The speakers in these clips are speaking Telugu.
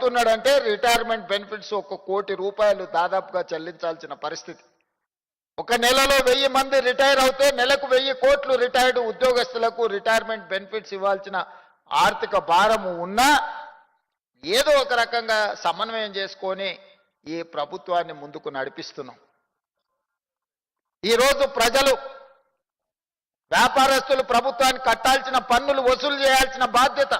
అవుతున్నాడంటే రిటైర్మెంట్ బెనిఫిట్స్ 1 కోటి రూపాయలు దాదాపుగా చెల్లించాల్సిన పరిస్థితి. ఒక నెలలో 1000 మంది రిటైర్ అవుతే నెలకు 1000 కోట్లు రిటైర్డ్ ఉద్యోగస్తులకు రిటైర్మెంట్ బెనిఫిట్స్ ఇవ్వాల్సిన ఆర్థిక భారము ఉన్నా ఏదో ఒక రకంగా సమన్వయం చేసుకొని ఈ ప్రభుత్వాన్ని ముందుకు నడిపిస్తున్నాం. ఈరోజు ప్రజలు వ్యాపారస్తులు ప్రభుత్వానికి కట్టాల్సిన పన్నులు వసూలు చేయాల్సిన బాధ్యత,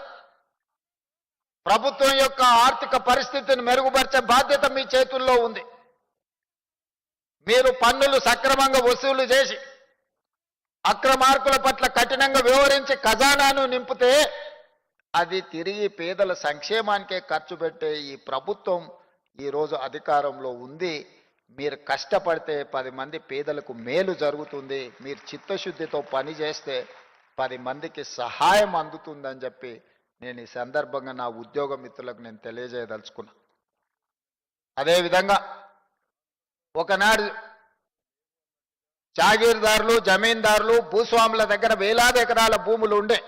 ప్రభుత్వం యొక్క ఆర్థిక పరిస్థితిని మెరుగుపరిచే బాధ్యత మీ చేతుల్లో ఉంది. మీరు పన్నులు సక్రమంగా వసూలు చేసి అక్రమార్కుల పట్ల కఠినంగా వ్యవహరించి ఖజానాను నింపితే అది తిరిగి పేదల సంక్షేమానికే ఖర్చు పెట్టే ఈ ప్రభుత్వం ఈరోజు అధికారంలో ఉంది. మీరు కష్టపడితే 10 మంది పేదలకు మేలు జరుగుతుంది. మీరు చిత్తశుద్ధితో పని చేస్తే 10 మందికి సహాయం అందుతుందని చెప్పి నేను ఈ సందర్భంగా నా ఉద్యోగ మిత్రులకు నేను తెలియజేయదలుచుకున్నా. అదేవిధంగా ఒకనాడు జాగీర్దారులు, జమీందారులు, భూస్వాముల దగ్గర వేలాది ఎకరాల భూములు ఉండే.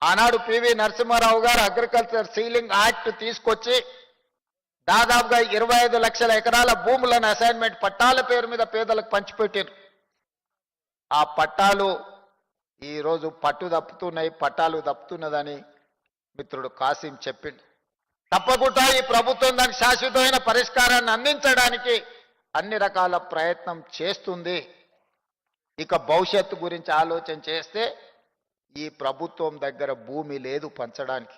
ఆనాడు పివి నరసింహారావు గారు అగ్రికల్చర్ సీలింగ్ యాక్ట్ తీసుకొచ్చి దాదాపుగా 25 లక్షల ఎకరాల భూములను అసైన్మెంట్ పట్టాల పేరు మీద పేదలకు పంచిపెట్టారు. ఆ పట్టాలు ఈరోజు పట్టాలు తప్పుతున్నదని మిత్రుడు కాసిం చెప్పిండు. తప్పకుండా ఈ ప్రభుత్వం దానికి శాశ్వతమైన పరిష్కారాన్ని అందించడానికి అన్ని రకాల ప్రయత్నం చేస్తుంది. ఇక భవిష్యత్తు గురించి ఆలోచన చేస్తే ఈ ప్రభుత్వం దగ్గర భూమి లేదు పంచడానికి.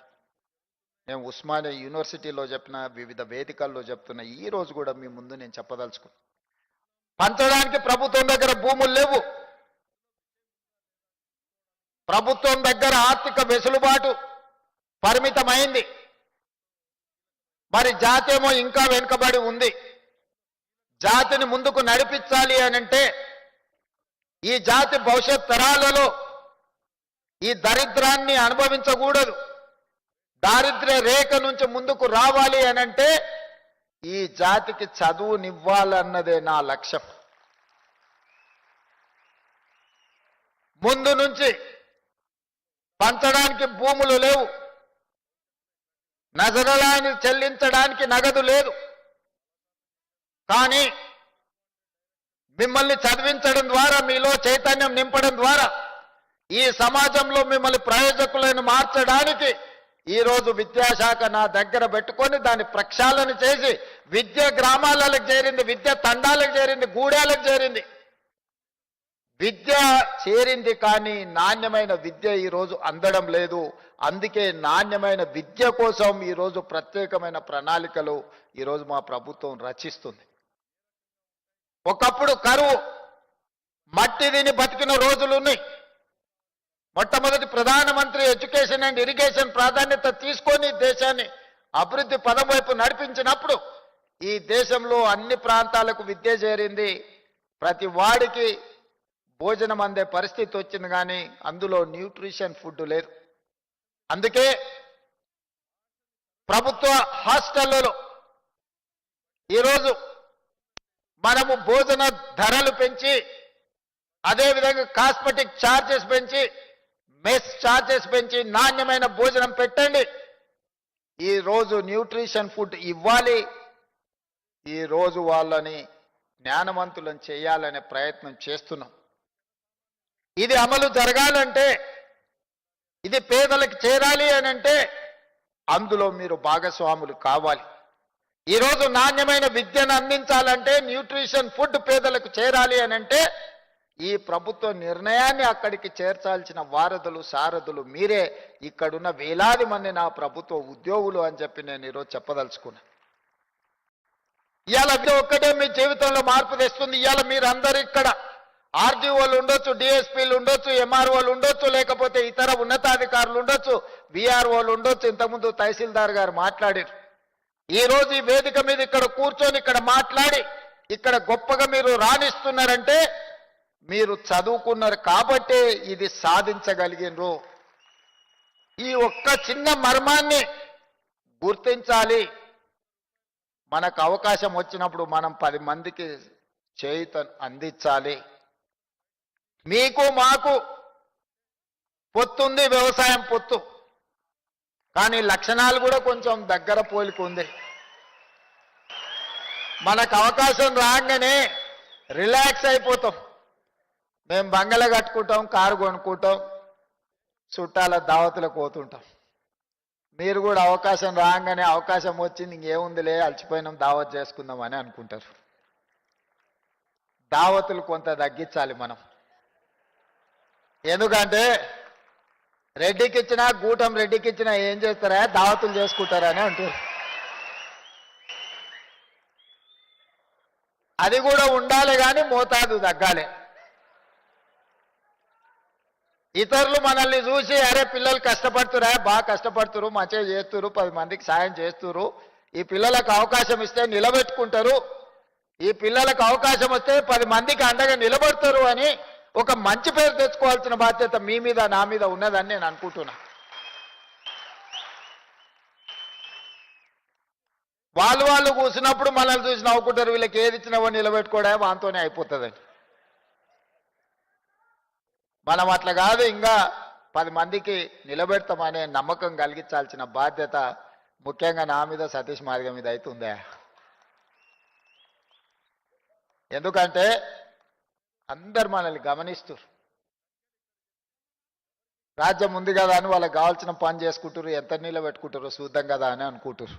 నేను ఉస్మానియా యూనివర్సిటీలో చెప్పిన, వివిధ వేదికల్లో చెప్తున్నా, ఈ రోజు కూడా మీ ముందు నేను చెప్పదలుచుకున్నా, పంచడానికి ప్రభుత్వం దగ్గర భూములు లేవు. ప్రభుత్వం దగ్గర ఆర్థిక వెసులుబాటు పరిమితమైంది. మరి జాతి ఏమో ఇంకా వెనుకబడి ఉంది. జాతిని ముందుకు నడిపించాలి అనంటే, ఈ జాతి భవిష్యత్ తరాలలో ఈ దరిద్రాన్ని అనుభవించకూడదు. దారిద్ర్య రేఖ నుంచి ముందుకు రావాలి అనంటే ఈ జాతికి చదువునివ్వాలన్నదే నా లక్ష్యం. ముందు నుంచి పంచడానికి భూములు లేవు, నజరాలను చెల్లించడానికి నగదు లేదు. కానీ మిమ్మల్ని చదివించడం ద్వారా, మీలో చైతన్యం నింపడం ద్వారా ఈ సమాజంలో మిమ్మల్ని ప్రయోజకులను మార్చడానికి ఈరోజు విద్యాశాఖ నా దగ్గర పెట్టుకొని దాన్ని ప్రక్షాళన చేసి విద్య గ్రామాలకు చేరింది, విద్య తండాలకు చేరింది, గూడాలకు చేరింది. విద్య చేరింది కానీ నాణ్యమైన విద్య ఈరోజు అందడం లేదు. అందుకే నాణ్యమైన విద్య కోసం ఈరోజు ప్రత్యేకమైన ప్రణాళికలు ఈరోజు మా ప్రభుత్వం రచిస్తుంది. ఒకప్పుడు కరువు, మట్టి తిని బతికిన రోజులున్నాయి. మొట్టమొదటి ప్రధానమంత్రి ఎడ్యుకేషన్ అండ్ ఇరిగేషన్ ప్రాధాన్యత తీసుకొని దేశాన్ని అభివృద్ధి పదం వైపు నడిపించినప్పుడు ఈ దేశంలో అన్ని ప్రాంతాలకు విద్య చేరింది. ప్రతి వాడికి భోజనం అందే పరిస్థితి వచ్చింది, కానీ అందులో న్యూట్రిషన్ ఫుడ్ లేదు. అందుకే ప్రభుత్వ హాస్టళ్లలో ఈరోజు మనము భోజన ధరలు పెంచి, అదేవిధంగా కాస్మెటిక్ ఛార్జెస్ పెంచి, మెస్ ఛార్జెస్ పెంచి నాణ్యమైన భోజనం పెట్టండి. ఈరోజు న్యూట్రిషన్ ఫుడ్ ఇవ్వాలి. ఈరోజు వాళ్ళని జ్ఞానవంతులను చేయాలనే ప్రయత్నం చేస్తున్నాం. ఇది అమలు జరగాలంటే, ఇది పేదలకు చేరాలి అనంటే అందులో మీరు భాగస్వాములు కావాలి. ఈరోజు నాణ్యమైన విద్యను అందించాలంటే, న్యూట్రిషన్ ఫుడ్ పేదలకు చేరాలి అనంటే ఈ ప్రభుత్వ నిర్ణయాన్ని అక్కడికి చేర్చాల్సిన వారధులు, సారథులు మీరే. ఇక్కడున్న వేలాది మంది నా ప్రభుత్వ ఉద్యోగులు అని చెప్పి నేను ఈరోజు చెప్పదలుచుకున్నా. ఇవాళ ఒక్కటే మీ జీవితంలో మార్పు తెస్తుంది. ఇవాళ మీరందరూ ఇక్కడ ఆర్డీఓలు ఉండొచ్చు, డిఎస్పీలు ఉండొచ్చు, ఎంఆర్ఓలు ఉండొచ్చు, లేకపోతే ఇతర ఉన్నతాధికారులు ఉండొచ్చు, విఆర్ఓలు ఉండొచ్చు. ఇంతకుముందు తహసీల్దార్ గారు మాట్లాడారు. ఈరోజు ఈ వేదిక మీద ఇక్కడ కూర్చొని ఇక్కడ మాట్లాడి ఇక్కడ గొప్పగా మీరు రాణిస్తున్నారంటే మీరు చదువుకున్నారు కాబట్టే ఇది సాధించగలిగినరు. ఈ ఒక్క చిన్న మర్మాన్ని గుర్తించాలి. మనకు అవకాశం వచ్చినప్పుడు మనం 10 మందికి చేయూత అందించాలి. మీకు మాకు పొత్తుంది, వ్యవసాయం పొత్తు. కానీ లక్షణాలు కూడా కొంచెం దగ్గర పోలిక ఉంది. మనకు అవకాశం రాగానే రిలాక్స్ అయిపోతాం. మేము బంగళ కట్టుకుంటాం, కారు కొనుక్కుంటాం, చుట్టాల దావతులకు పోతుంటాం. మీరు కూడా అవకాశం రాగానే అవకాశం వచ్చింది ఇంకేముందిలే అలసిపోయినాం దావత్ చేసుకుందాం అని అనుకుంటారు. దావతులు కొంత తగ్గించాలి మనం. ఎందుకంటే రెడ్డికిచ్చినా గూటం రెడ్డికిచ్చినా ఏం చేస్తారా దావతులు చేసుకుంటారని అంటారు. అది కూడా ఉండాలి కానీ మోతాదు తగ్గాలి. ఇతరులు మనల్ని చూసి అరే పిల్లలు కష్టపడుతురా, బాగా కష్టపడుతురు, మంచిగా చేస్తురు, 10 మందికి సాయం చేస్తురు, ఈ పిల్లలకు అవకాశం ఇస్తే నిలబెట్టుకుంటారు, ఈ పిల్లలకు అవకాశం వస్తే 10 మందికి అండగా నిలబడతారు అని ఒక మంచి పేరు తెచ్చుకోవాల్సిన బాధ్యత మీ మీద నా మీద ఉన్నదని నేను అనుకుంటున్నా. వాళ్ళు కూర్చున్నప్పుడు మనల్ని చూసి నవ్వుకుంటారు, వీళ్ళకి ఏది ఇచ్చినావో నిలబెట్టుకోవడా వాంతోనే అయిపోతుందని. మనం అట్లా కాదు, ఇంకా 10 మందికి నిలబెడతామనే నమ్మకం కలిగించాల్సిన బాధ్యత ముఖ్యంగా నా మీద సతీష్ మార్గం మీద అయితే ఉందా. ఎందుకంటే అందరు మనల్ని గమనిస్తారు. రాజ్యం ఉంది కదా అని వాళ్ళకి కావాల్సిన పని చేసుకుంటారు, ఎంత నిలబెట్టుకుంటారో చూద్దాం కదా అని అనుకుంటారు.